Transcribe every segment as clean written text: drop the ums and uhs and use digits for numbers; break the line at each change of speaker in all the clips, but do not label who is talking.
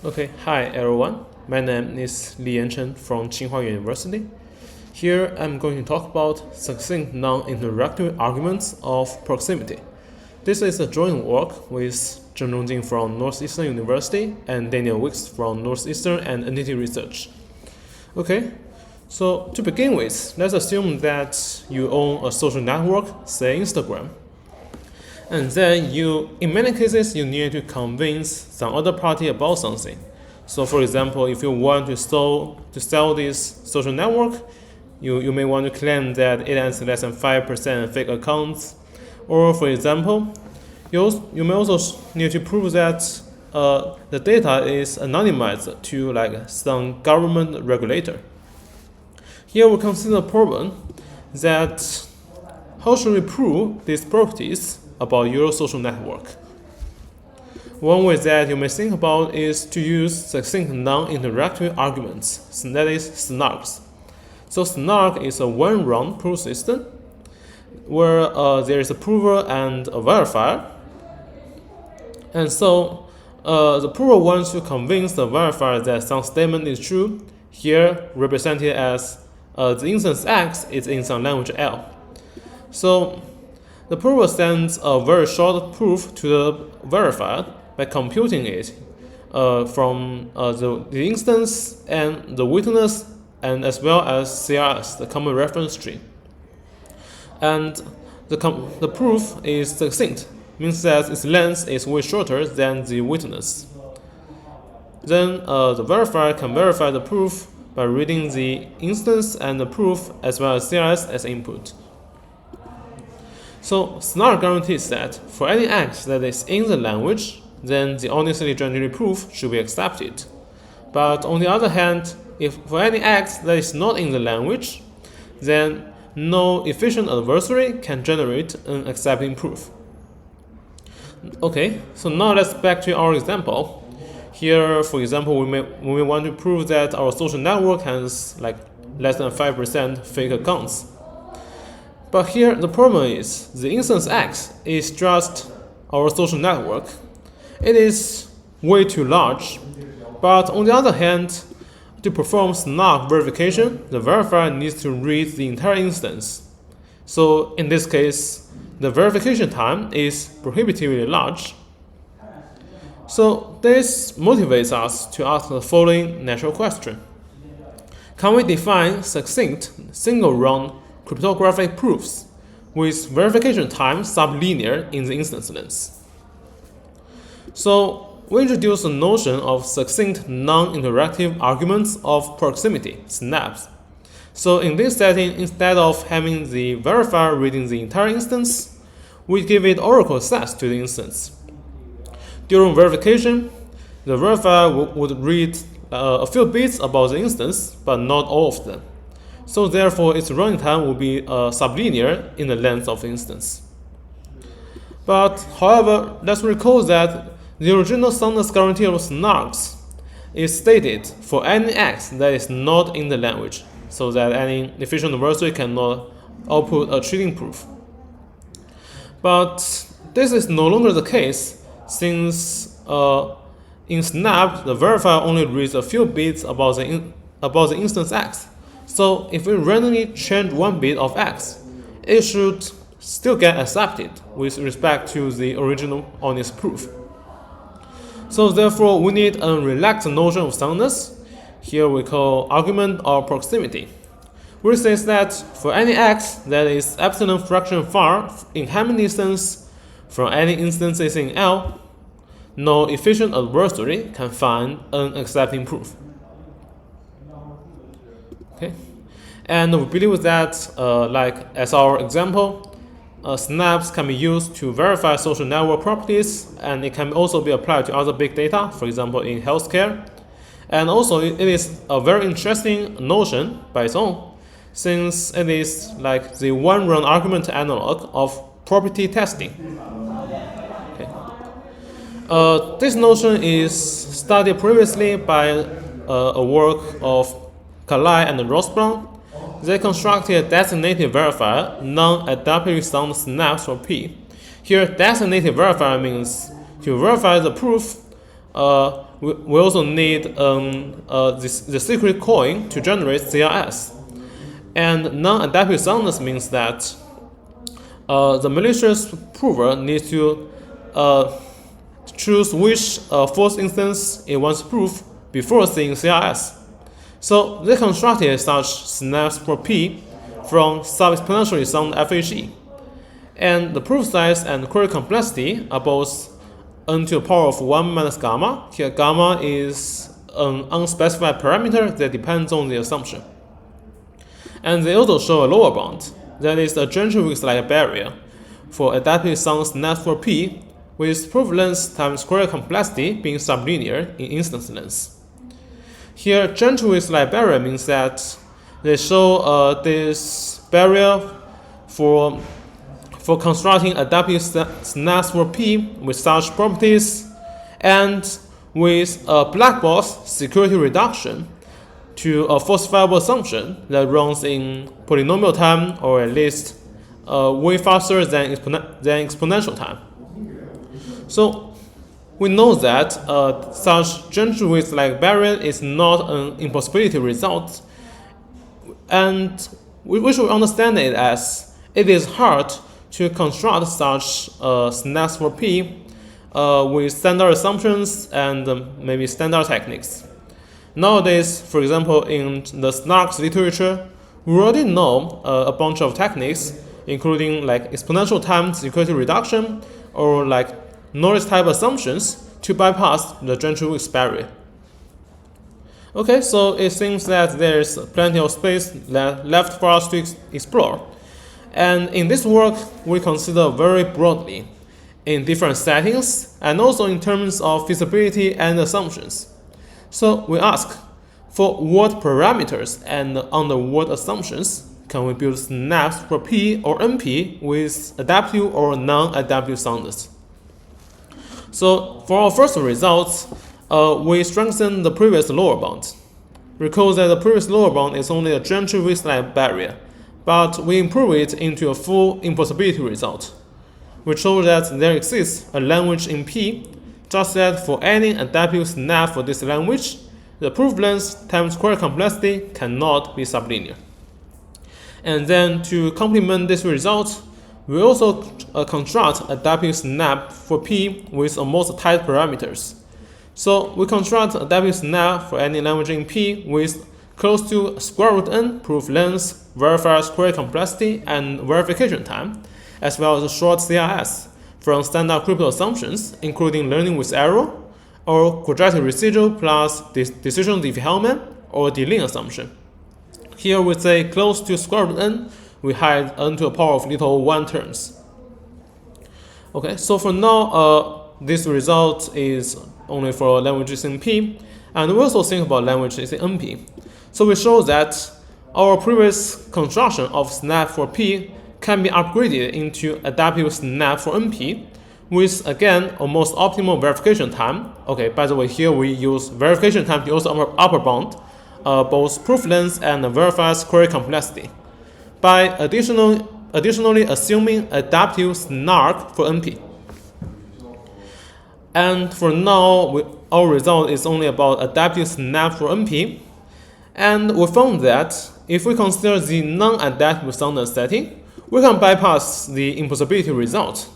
Okay, hi everyone. My name is Liyan Chen from Tsinghua University. Here I'm going to talk about succinct non-interactive arguments of proximity. This is a joint work with Chen Rongjing from Northeastern University and Daniel Wichs from Northeastern and Entity Research. Okay, so to begin with, let's assume that you own a social network, say Instagram. And then in many cases, you need to convince some other party about something. So for example, if you want to sell this social network, you may want to claim that it has less than 5% fake accounts. Or for example, you may also need to prove that the data is anonymized to like some government regulator. Here we consider a problem that how should we prove these properties about your social network? One way that you may think about is to use succinct non-interactive arguments, that is SNARKs. So SNARK is a one-round proof system where there is a prover and a verifier. And so the prover wants to convince the verifier that some statement is true, here represented as the instance X is in some language L. So the prover sends a very short proof to the verifier by computing it from the instance and the witness, and as well as CRS, the common reference tree. And the proof is succinct, means that its length is way shorter than the witness. Then the verifier can verify the proof by reading the instance and the proof as well as CRS as input. So SNARK guarantees that for any X that is in the language, then the honestly generated proof should be accepted. But on the other hand, if for any X that is not in the language, then no efficient adversary can generate an accepting proof. Okay, so now let's back to our example. Here, for example, we may want to prove that our social network has like less than 5% fake accounts. But here the problem is the instance X is just our social network. It is way too large. But on the other hand, to perform SNARK verification, the verifier needs to read the entire instance. So in this case, the verification time is prohibitively large. So this motivates us to ask the following natural question. Can we define succinct single-round cryptographic proofs with verification time sublinear in the instance length? So we introduce the notion of succinct non-interactive arguments of proximity, snaps. So in this setting, instead of having the verifier reading the entire instance, we give it oracle access to the instance. During verification, the verifier would read a few bits about the instance, but not all of them. So therefore, its running time will be sublinear in the length of the instance. But however, let's recall that the original soundness guarantee of SNARKs is stated for any X that is not in the language, so that any efficient adversary cannot output a cheating proof. But this is no longer the case, since in Snap, the verifier only reads a few bits about the instance X. So if we randomly change one bit of X, it should still get accepted with respect to the original honest proof. So therefore, we need a relaxed notion of soundness. Here we call argument of proximity, which says that for any X that is epsilon fraction far in Hamming distance from any instances in L, no efficient adversary can find an accepting proof. Okay, and we believe that, like as our example, snaps can be used to verify social network properties, and it can also be applied to other big data, for example, in healthcare. And also, it is a very interesting notion by its own, since it is like the one-run argument analog of property testing. Okay. This notion is studied previously by a work of Kalai and Rosbrown. They constructed a designated verifier, non-adaptively sound snaps for P. Here, designated verifier means to verify the proof we also need the secret coin to generate CRS. And non-adaptive soundness means that the malicious prover needs to choose which false instance it wants to prove before seeing CRS. So they constructed such snaps for P from sub-exponentially sound FHE. And the proof size and query complexity are both n to the power of 1 minus gamma. Here gamma is an unspecified parameter that depends on the assumption. And they also show a lower bound, that is a Chen-Wichs-like barrier for adaptive sound snaps for P with proof length times query complexity being sublinear in instance length. Here Chen-Wichs-like barrier means that they show this barrier for constructing adaptive snaps for P with such properties and with a black box security reduction to a falsifiable assumption that runs in polynomial time or at least way faster than exponential time. So we know that such Chen-Wichs-like barrier is not an impossibility result, and we should understand it as it is hard to construct such snaps for P with standard assumptions and maybe standard techniques. Nowadays, for example, in the SNARKs literature, we already know a bunch of techniques, including like exponential time security reduction or like knowledge type assumptions to bypass the Chen-Wichs barrier. Okay, so it seems that there's plenty of space left for us to explore. And in this work, we consider very broadly in different settings and also in terms of feasibility and assumptions. So we ask, for what parameters and under what assumptions can we build snaps for P or NP with adaptive or non-adaptive soundness? So for our first results, we strengthen the previous lower bound. Recall that the previous lower bound is only a Chen-Wichs-like barrier, but we improve it into a full impossibility result. We show that there exists a language in P, just that for any adaptive snap for this language, the proof length times query complexity cannot be sublinear. And then to complement this result, we also construct adaptive snap for P with almost tight parameters. So we construct adaptive snap for any language in P with close to square root n proof length, verified query complexity, and verification time, as well as a short CRS from standard crypto assumptions, including learning with error, or quadratic residual plus decision Diffie-Hellman, or the Liyan assumption. Here we say close to square root n, we hide n to the power of little 1 terms. Okay, so for now, this result is only for languages in P, and we also think about languages in NP. So we show that our previous construction of snap for P can be upgraded into adaptive snap for NP with, again, almost optimal verification time. Okay, by the way, here we use verification time to also upper bound both proof length and verified query complexity by additionally assuming adaptive snark for NP. And for now, our result is only about adaptive snap for NP. And we found that if we consider the non-adaptive soundness setting, we can bypass the impossibility result.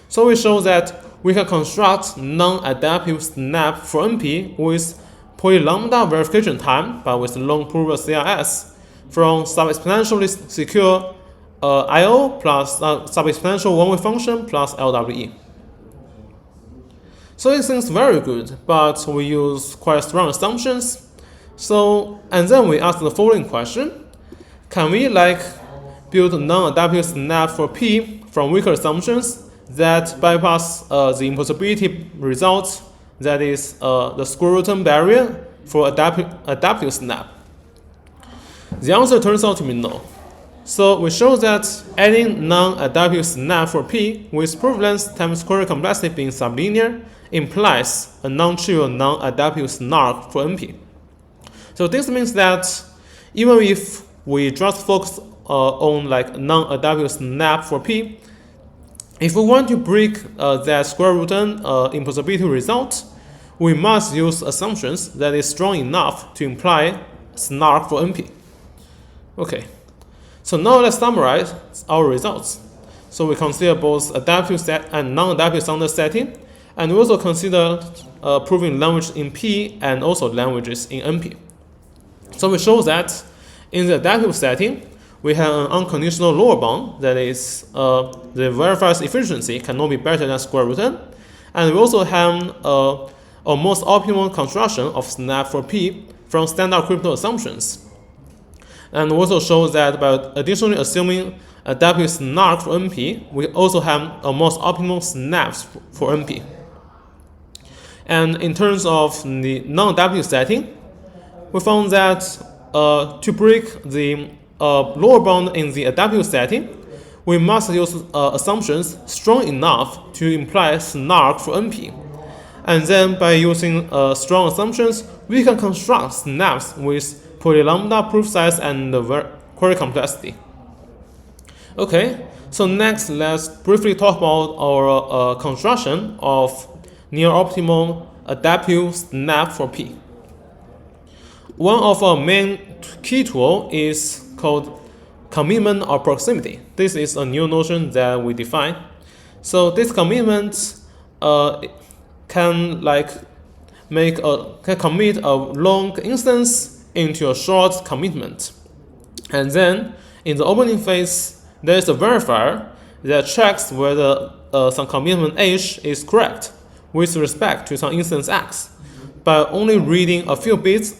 So we show that we can construct non-adaptive snap for NP with polylambda verification time, but with long prover CRS from sub-exponentially secure I/O plus sub-exponential one-way function plus LWE. So it seems very good, but we use quite strong assumptions. So, and then we ask the following question: can we build non-adaptive snap for P from weaker assumptions that bypass the impossibility result, that is the square root n barrier for adaptive snap? The answer turns out to be no. So we show that adding non-adaptive snap for P with proof length times query complexity being sublinear implies a non-trivial non-adaptive snark for NP. So this means that even if we just focus on non-adaptive snap for P, if we want to break that square root n impossibility result, we must use assumptions that is strong enough to imply snark for NP. Okay, so now let's summarize our results. So we consider both adaptive set and non-adaptive soundness setting, and we also consider proving language in P and also languages in NP. So we show that in the adaptive setting, we have an unconditional lower bound, that is, the verifier's efficiency cannot be better than square root n, and we also have a most optimal construction of snap for P from standard crypto assumptions. And we also show that by additionally assuming adaptive snark for NP, we also have a most optimal snaps for NP. And in terms of the non-adaptive setting, we found that to break the lower bound in the adaptive setting, we must use assumptions strong enough to imply snark for NP. And then by using strong assumptions, we can construct snaps with polylambda proof size and query complexity. Okay, so next let's briefly talk about our construction of near optimal adaptive snap for P. One of our main key tool is called commitment of proximity. This is a new notion that we define. So this commitment can commit a long instance into a short commitment, and then in the opening phase there is a verifier that checks whether some commitment H is correct with respect to some instance X by only reading a few bits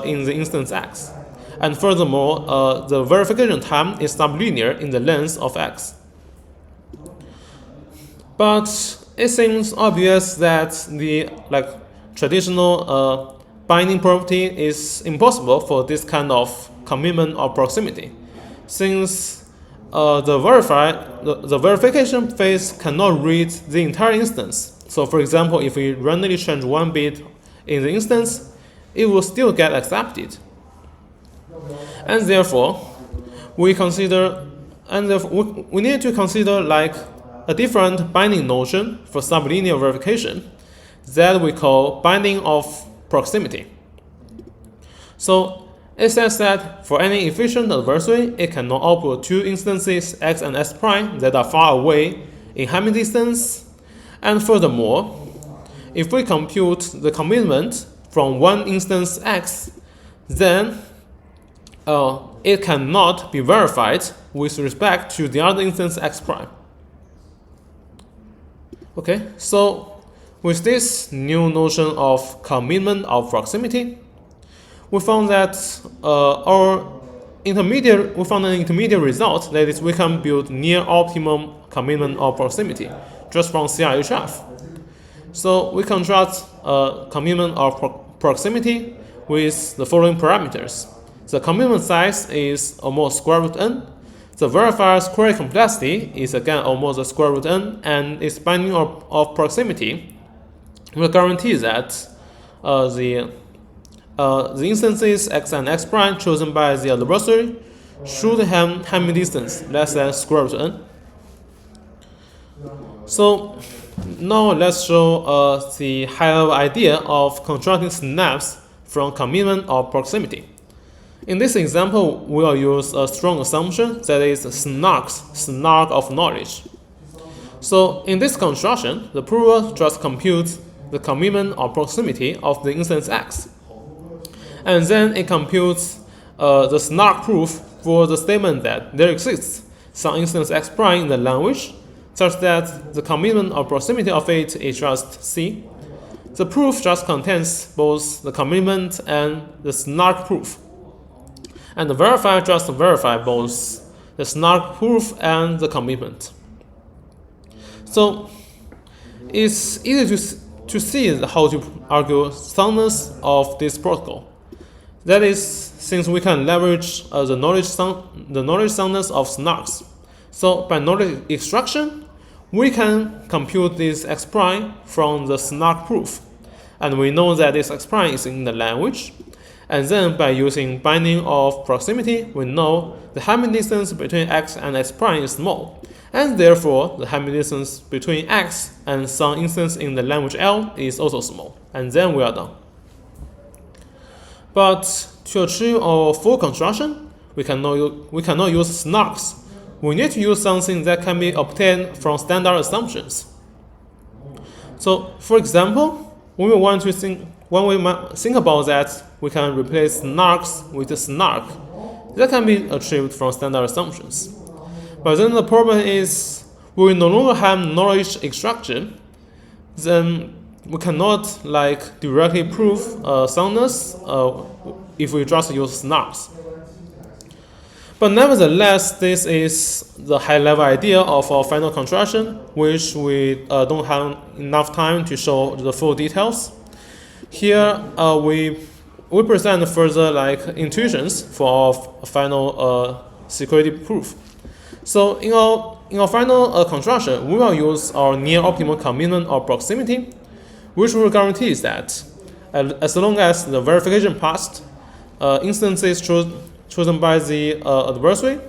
in the instance X. And furthermore, the verification time is sublinear in the length of X. But it seems obvious that the traditional binding property is impossible for this kind of commitment of proximity, since the verification phase cannot read the entire instance. So for example, if we randomly change one bit in the instance, it will still get accepted. And therefore, we need to consider a different binding notion for sublinear verification that we call binding of proximity. So it says that for any efficient adversary, it cannot output two instances X and S prime that are far away in Hamming distance. And furthermore, if we compute the commitment from one instance X, then it cannot be verified with respect to the other instance X prime. Okay, so with this new notion of commitment of proximity, we found that an intermediate result, that is, we can build near optimum commitment of proximity just from CRHF. So we construct commitment of proximity with the following parameters. The commitment size is almost square root n. The verifier's query complexity is again almost the square root n, and its binding of proximity will guarantee that the instances X and X prime chosen by the adversary should have Hamming distance less than square root n. So now let's show the high-level idea of constructing snaps from commitment of proximity. In this example, we will use a strong assumption, that is snark of knowledge. So in this construction, the prover just computes the commitment of proximity of the instance X, and then it computes the snark proof for the statement that there exists some instance X prime in the language, such that the commitment of proximity of it is just C. The proof just contains both the commitment and the snark proof, and the verifier just verify both the snark proof and the commitment. So it's easy to see how to argue soundness of this protocol. That is, since we can leverage the knowledge soundness of snarks. So by knowledge extraction, we can compute this X prime from the snark proof, and we know that this X prime is in the language. And then by using binding of proximity, we know the Hamming distance between X and X prime is small, and therefore the Hamming distance between X and some instance in the language L is also small. and then we are done. But to achieve our full construction, we cannot use SNARKs. We need to use something that can be obtained from standard assumptions. So, for example, when we think about that, we can replace SNARKs with a SNARK. That can be achieved from standard assumptions. But then the problem is we no longer have knowledge extraction. Then we cannot directly prove soundness if we just use SNARKs. But nevertheless, this is the high-level idea of our final construction, which we don't have enough time to show the full details. Here we present further intuitions for our final security proof. So in our final construction, we will use our near optimal commitment or proximity, which will guarantee that as long as the verification passed, instances chosen by the adversary,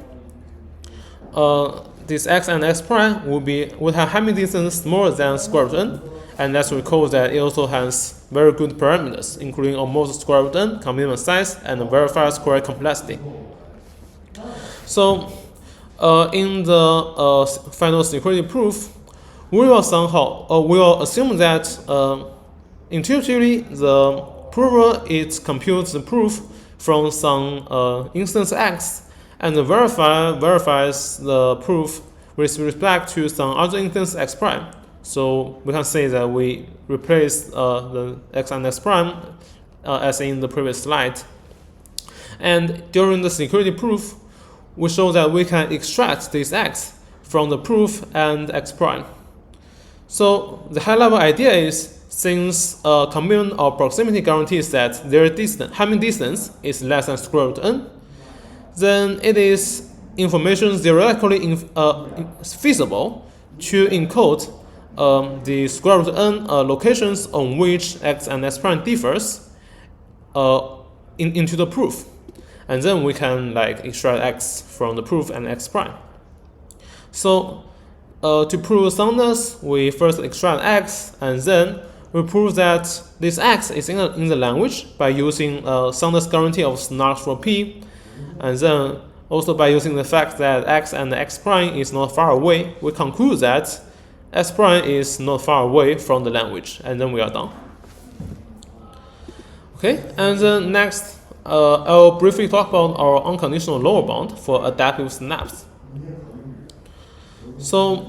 this x and x prime would have Hamming distance smaller than square root n, and let's recall that it also has very good parameters, including almost square root n, commitment size, and verifier square complexity. So in the final security proof, we will assume that intuitively the prover computes the proof from some instance x, and the verifier verifies the proof with respect to some other instance x prime. So we can say that we replace the x and x prime as in the previous slide. And during the security proof, we show that we can extract this x from the proof and x prime. So the high-level idea is, since commitment or proximity guarantees that their Hamming distance is less than square root n, then it is information theoretically feasible to encode the square root n locations on which x and x prime differs into the proof, and then we can extract x from the proof and x prime. So to prove soundness, we first extract x, and then we prove that this x is in the language by using soundness guarantee of SNARKs for p, and then also by using the fact that x and x prime is not far away, we conclude that x prime is not far away from the language, and then we are done. Okay, and then next I'll briefly talk about our unconditional lower bound for adaptive snaps. So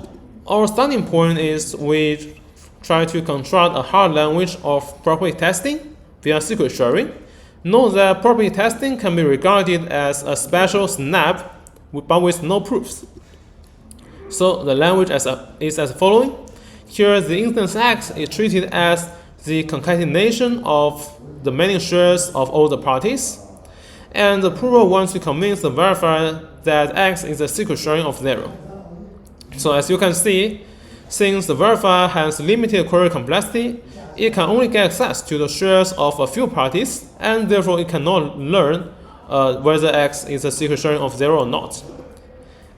our starting point is we try to construct a hard language of property testing via secret sharing. Note that property testing can be regarded as a special snap, but with no proofs. So the language is as following. Here, the instance x is treated as the concatenation of the many shares of all the parties, and the prover wants to convince the verifier that x is a secret sharing of 0. So as you can see, since the verifier has limited query complexity, it can only get access to the shares of a few parties, and therefore it cannot learn whether x is a secret sharing of 0 or not.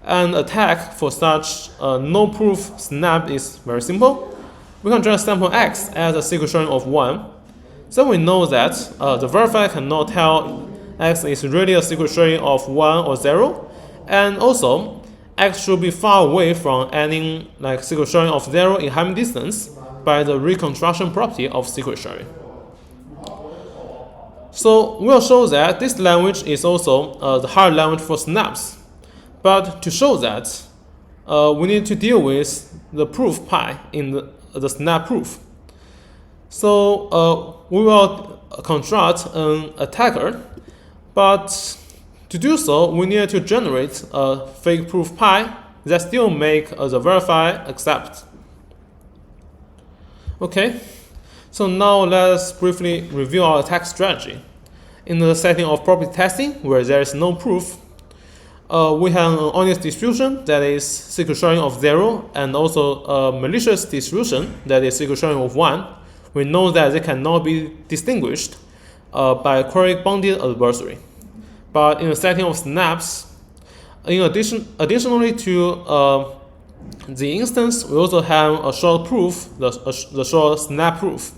An attack for such no-proof snap is very simple. We can just sample x as a secret sharing of 1. Then we know that the verifier cannot tell x is really a secret sharing of 1 or 0, and also x should be far away from any secret sharing of 0 in Hamming distance by the reconstruction property of secret sharing. So we'll show that this language is also the hard language for snaps. But to show that, we need to deal with the proof pi in the snap proof. So we will construct an attacker, but to do so, we need to generate a fake proof pi that still make the verifier accept. Okay, so now let's briefly review our attack strategy. In the setting of property testing, where there is no proof, we have an honest distribution that is secret sharing of 0, and also a malicious distribution that is secret sharing of 1. We know that they cannot be distinguished by a query bounded adversary. But in the setting of snaps, additionally to the instance, we also have a short proof, the short snap proof.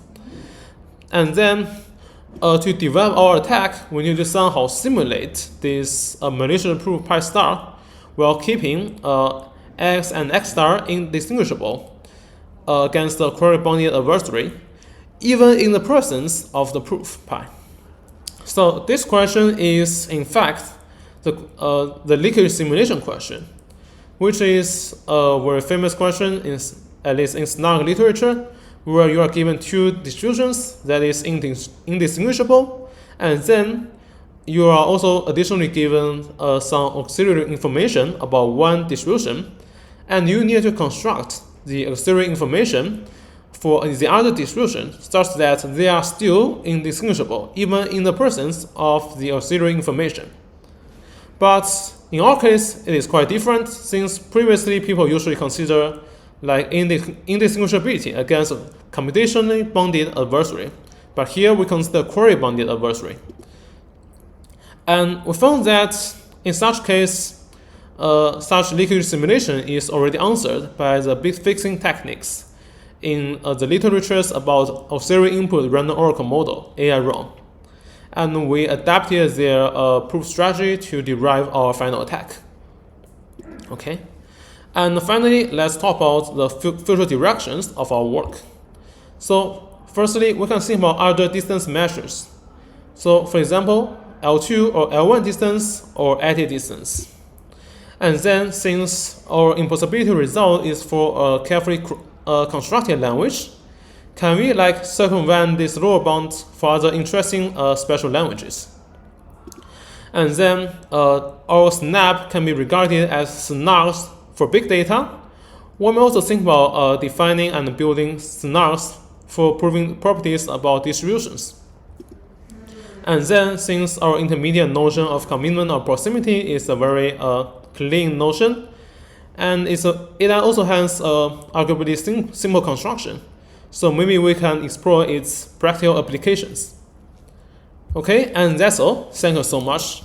And then to develop our attack, we need to somehow simulate this malicious proof pi star while keeping x and x star indistinguishable against the query-bounded adversary, even in the presence of the proof pi. So this question is, in fact, the liquid simulation question, which is a very famous question, at least in STOC literature, where you are given two distributions that is indistinguishable, and then you are also additionally given some auxiliary information about one distribution, and you need to construct the auxiliary information for the other distribution such that they are still indistinguishable even in the presence of the auxiliary information. But in our case, it is quite different, since previously people usually consider like indistinguishability against a computationally bounded adversary, but here we consider query-bounded adversary. And we found that in such case, such liquid simulation is already answered by the bit fixing techniques in the literatures about auxiliary input random oracle model, AI-ROM. And we adapted their proof strategy to derive our final attack. Okay. And finally, let's talk about the future directions of our work. So firstly, we can think about other distance measures. So for example, L2 or L1 distance or AT distance. And then, since our impossibility result is for a carefully constructed language, can we like circumvent this lower bound for other interesting special languages? And then our snap can be regarded as snarks for big data. One may also think about defining and building snarks for proving properties about distributions. And then, since our intermediate notion of commitment or proximity is a very clean notion, and it also has arguably simple construction, so maybe we can explore its practical applications. Okay, and that's all. Thank you so much.